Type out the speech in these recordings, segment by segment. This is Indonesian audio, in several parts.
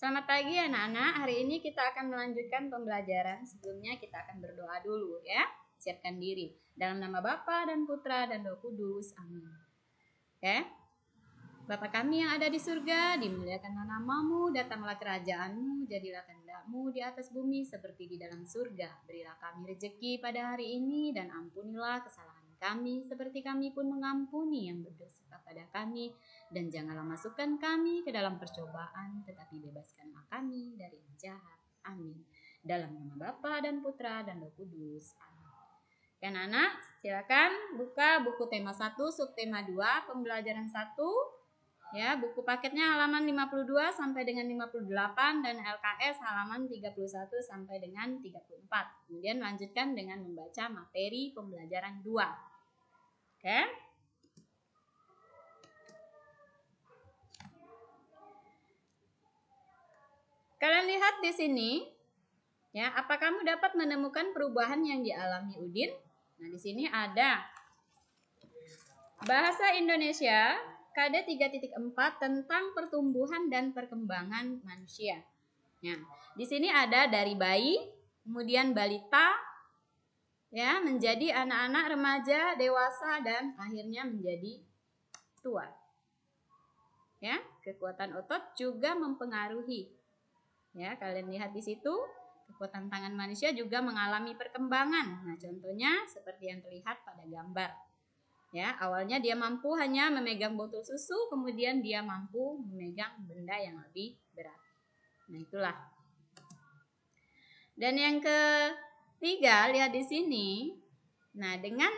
Selamat pagi anak-anak, hari ini kita akan melanjutkan pembelajaran. Sebelumnya kita akan berdoa dulu ya. Siapkan diri. Dalam nama Bapa dan Putra dan Roh Kudus. Amin. Oke. Bapa kami yang ada di surga, dimuliakanlah namamu, datanglah kerajaanmu, jadilah kehendakmu di atas bumi seperti di dalam surga. Berilah kami rezeki pada hari ini dan ampunilah kesalahan kami seperti kami pun mengampuni yang berdosa kepada kami. Dan janganlah masukkan kami ke dalam percobaan, tetapi bebaskanlah kami dari yang jahat. Amin. Dalam nama Bapa dan Putra dan Roh Kudus. Amin. Oke anak, silakan buka buku tema 1, subtema 2, pembelajaran 1. Ya, buku paketnya halaman 52 sampai dengan 58 dan LKS halaman 31 sampai dengan 34. Kemudian lanjutkan dengan membaca materi pembelajaran 2. Oke? Kalian lihat di sini, ya, apa kamu dapat menemukan perubahan yang dialami Udin? Nah, di sini ada Bahasa Indonesia KD 3.4 tentang pertumbuhan dan perkembangan manusia. Nah, di sini ada dari bayi, kemudian balita, ya, menjadi anak-anak, remaja, dewasa, dan akhirnya menjadi tua. Ya, kekuatan otot juga mempengaruhi. Ya, kalian lihat di situ, kekuatan tangan manusia juga mengalami perkembangan. Nah, contohnya seperti yang terlihat pada gambar. Ya, awalnya dia mampu hanya memegang botol susu, kemudian dia mampu memegang benda yang lebih berat. Nah, itulah. Dan yang ketiga, lihat di sini. Nah, dengan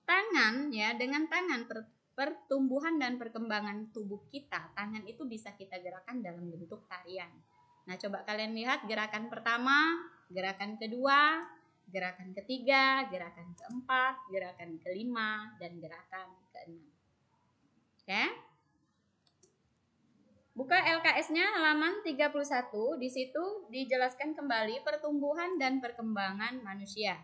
tangan, ya, dengan tangan pertumbuhan dan perkembangan tubuh kita, tangan itu bisa kita gerakan dalam bentuk tarian. Nah, coba kalian lihat gerakan pertama, gerakan kedua, gerakan ketiga, gerakan keempat, gerakan kelima, dan gerakan keenam. Oke? Buka LKS-nya halaman 31, di situ dijelaskan kembali pertumbuhan dan perkembangan manusia.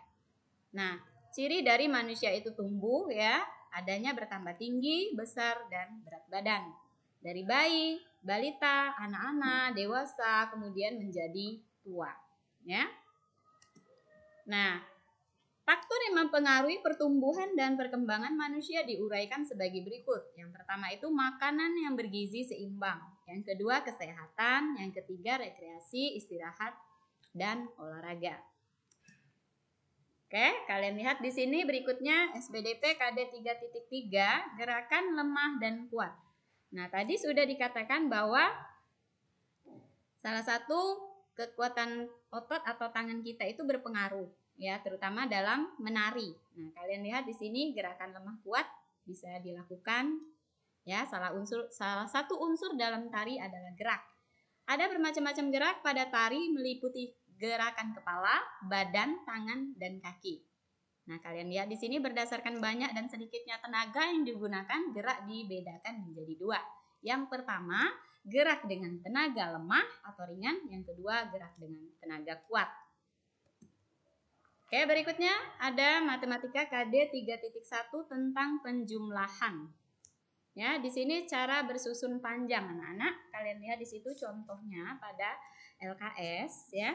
Nah, ciri dari manusia itu tumbuh, ya, adanya bertambah tinggi, besar, dan berat badan. Dari bayi, balita, anak-anak, dewasa, kemudian menjadi tua, ya. Nah, faktor yang mempengaruhi pertumbuhan dan perkembangan manusia diuraikan sebagai berikut. Yang pertama itu makanan yang bergizi seimbang. Yang kedua kesehatan, yang ketiga rekreasi, istirahat, dan olahraga. Oke, kalian lihat di sini berikutnya SBDP KD 3.3, gerakan lemah dan kuat. Nah, tadi sudah dikatakan bahwa salah satu kekuatan otot atau tangan kita itu berpengaruh, ya, terutama dalam menari. Nah, kalian lihat di sini gerakan lemah kuat bisa dilakukan, ya. Salah satu unsur dalam tari adalah gerak. Ada bermacam-macam gerak pada tari meliputi gerakan kepala, badan, tangan, dan kaki. Nah, kalian lihat di sini berdasarkan banyak dan sedikitnya tenaga yang digunakan, gerak dibedakan menjadi 2. Yang pertama, gerak dengan tenaga lemah atau ringan. Yang kedua, gerak dengan tenaga kuat. Oke, berikutnya ada matematika KD 3.1 tentang penjumlahan. Ya, di sini cara bersusun panjang anak-anak. Kalian lihat di situ contohnya pada LKS, ya.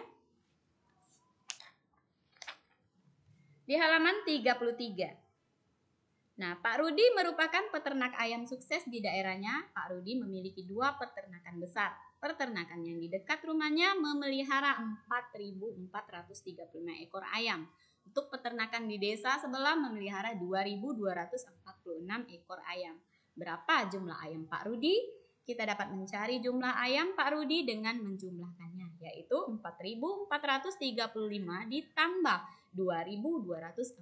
Di halaman 33. Nah, Pak Rudi merupakan peternak ayam sukses di daerahnya. Pak Rudi memiliki 2 peternakan besar. Peternakan yang di dekat rumahnya memelihara 4.435 ekor ayam. Untuk peternakan di desa sebelah memelihara 2.246 ekor ayam. Berapa jumlah ayam Pak Rudi? Kita dapat mencari jumlah ayam Pak Rudi dengan menjumlahkannya, yaitu 4.435 ditambah 2.246.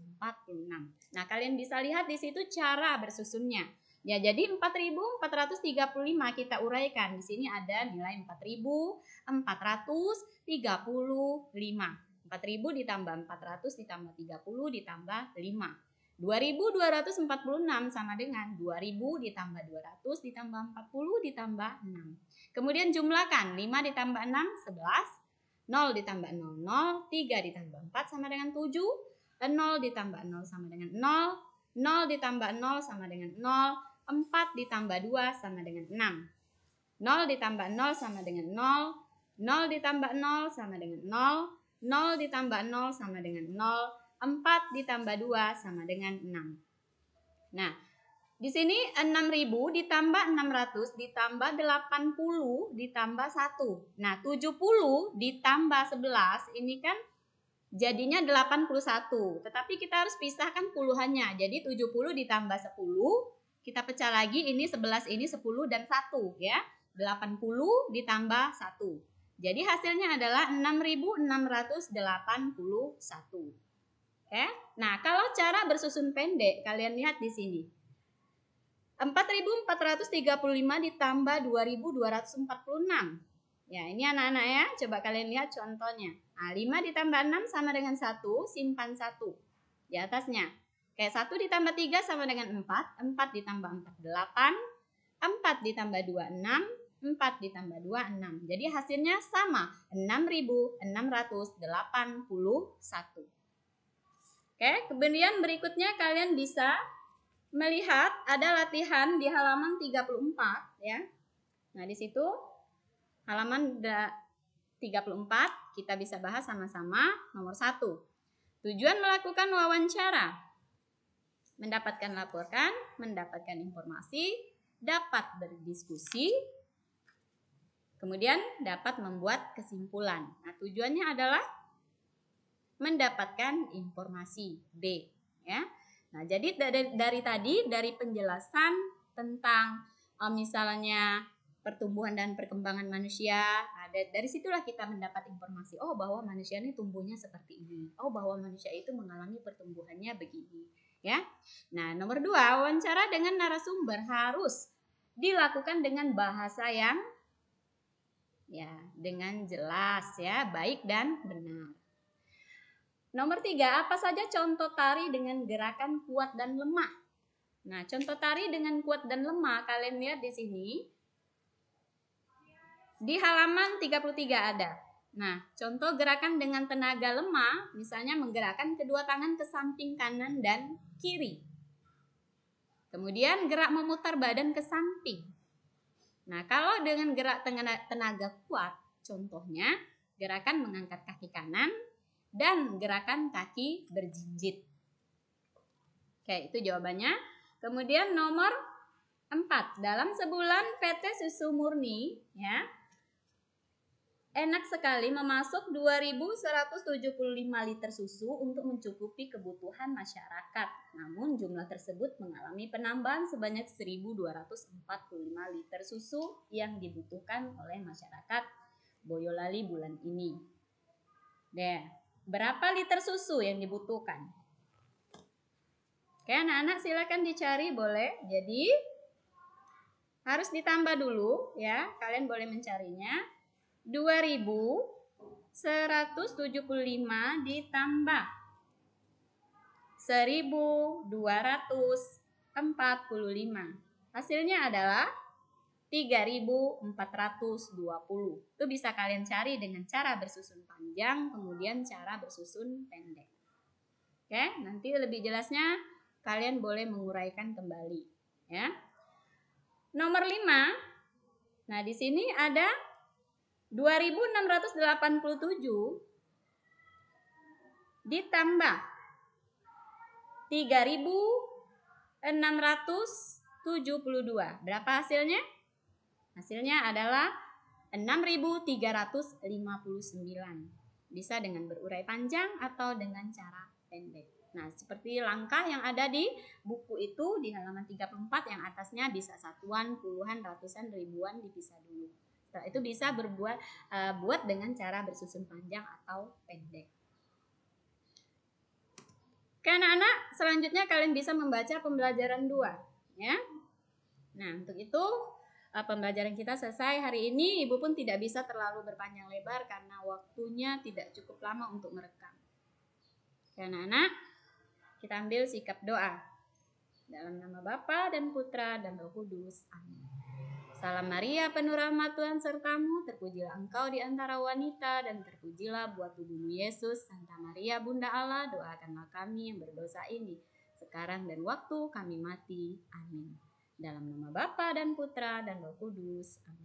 Nah, kalian bisa lihat di situ cara bersusunnya. Ya, jadi 4.435 kita uraikan. Di sini ada nilai 4.435. 4.000 ditambah 400 ditambah 30 ditambah 5. 2.246 sama dengan 2.000 ditambah 200 ditambah 40 ditambah 6. Kemudian jumlahkan 5 ditambah 6, 11. 0 ditambah 0, 0, 3 ditambah 4 sama dengan 7, dan 0 ditambah 0 sama dengan 0, 0 ditambah 0 sama dengan 0, 4 ditambah 2 sama dengan 6, 0 ditambah 0 sama dengan 0, 0 ditambah 0 sama dengan 0. 0 ditambah 0 sama dengan 0. 4 ditambah 2 sama dengan 6. Nah, di sini 6.000 ditambah 600 ditambah 80 ditambah 1. Nah, 70 ditambah 11 ini kan jadinya 81. Tetapi kita harus pisahkan puluhannya. Jadi 70 ditambah 10, kita pecah lagi, ini 11, ini 10 dan 1 ya. 80 ditambah 1. Jadi hasilnya adalah 6.681. Oke. Nah, kalau cara bersusun pendek, kalian lihat di sini. 4.435 ditambah 2.246. Ya, ini anak-anak ya. Coba kalian lihat contohnya. Nah, 5 ditambah 6 sama dengan 1, simpan 1 di atasnya. Kayak 1 ditambah 3 sama dengan 4, 4 ditambah 4, 8, 4 ditambah 2, 6, 4 ditambah 2, 6. Jadi hasilnya sama, 6.681. Oke, kemudian berikutnya kalian bisa melihat ada latihan di halaman 34 ya. Nah, di situ halaman 34 kita bisa bahas sama-sama. Nomor 1. Tujuan melakukan wawancara. Mendapatkan laporan, mendapatkan informasi, dapat berdiskusi, kemudian dapat membuat kesimpulan. Nah, tujuannya adalah mendapatkan informasi B ya. Nah, jadi dari penjelasan tentang misalnya pertumbuhan dan perkembangan manusia, dari situlah kita mendapat informasi, oh bahwa manusia ini tumbuhnya seperti ini, oh bahwa manusia itu mengalami pertumbuhannya begini ya. Nah, nomor 2, wawancara dengan narasumber harus dilakukan dengan bahasa yang ya dengan jelas ya, baik dan benar. Nomor 3, apa saja contoh tari dengan gerakan kuat dan lemah? Nah, contoh tari dengan kuat dan lemah kalian lihat di sini. Di halaman 33 ada. Nah, contoh gerakan dengan tenaga lemah, misalnya menggerakkan kedua tangan ke samping kanan dan kiri. Kemudian gerak memutar badan ke samping. Nah, kalau dengan gerak tenaga kuat, contohnya gerakan mengangkat kaki kanan dan gerakan kaki berjinjit. Oke, itu jawabannya. Kemudian nomor 4, dalam sebulan PT Susu Murni ya enak sekali memasok 2.175 liter susu untuk mencukupi kebutuhan masyarakat. Namun jumlah tersebut mengalami penambahan sebanyak 1.245 liter susu yang dibutuhkan oleh masyarakat Boyolali bulan ini. Berapa liter susu yang dibutuhkan? Oke, anak-anak silakan dicari boleh. Jadi harus ditambah dulu ya. Kalian boleh mencarinya. 2.175 ditambah 1.245. Hasilnya adalah 3.420. Itu bisa kalian cari dengan cara bersusun panjang, kemudian cara bersusun pendek. Oke, nanti lebih jelasnya kalian boleh menguraikan kembali ya. Nomor 5. Nah, di sini ada 2.687 ditambah 3.672. Berapa hasilnya? Hasilnya adalah 6.359. Bisa dengan berurai panjang atau dengan cara pendek. Nah, seperti langkah yang ada di buku itu di halaman 34 yang atasnya bisa satuan, puluhan, ratusan, ribuan dipisah dulu. Setelah itu bisa buat dengan cara bersusun panjang atau pendek. Oke anak-anak, selanjutnya kalian bisa membaca pembelajaran 2 ya. Nah, untuk itu pembelajaran kita selesai hari ini. Ibu pun tidak bisa terlalu berpanjang lebar karena waktunya tidak cukup lama untuk merekam. Oke anak-anak, kita ambil sikap doa. Dalam nama Bapa dan Putra dan Roh Kudus. Amin. Salam Maria, penuh rahmat Tuhan sertamu, terpujilah engkau di antara wanita, dan terpujilah buah tubuhmu Yesus. Santa Maria, Bunda Allah, doakanlah kami yang berdosa ini, sekarang dan waktu kami mati. Amin. Dalam nama Bapa dan Putra dan Roh Kudus. Amin.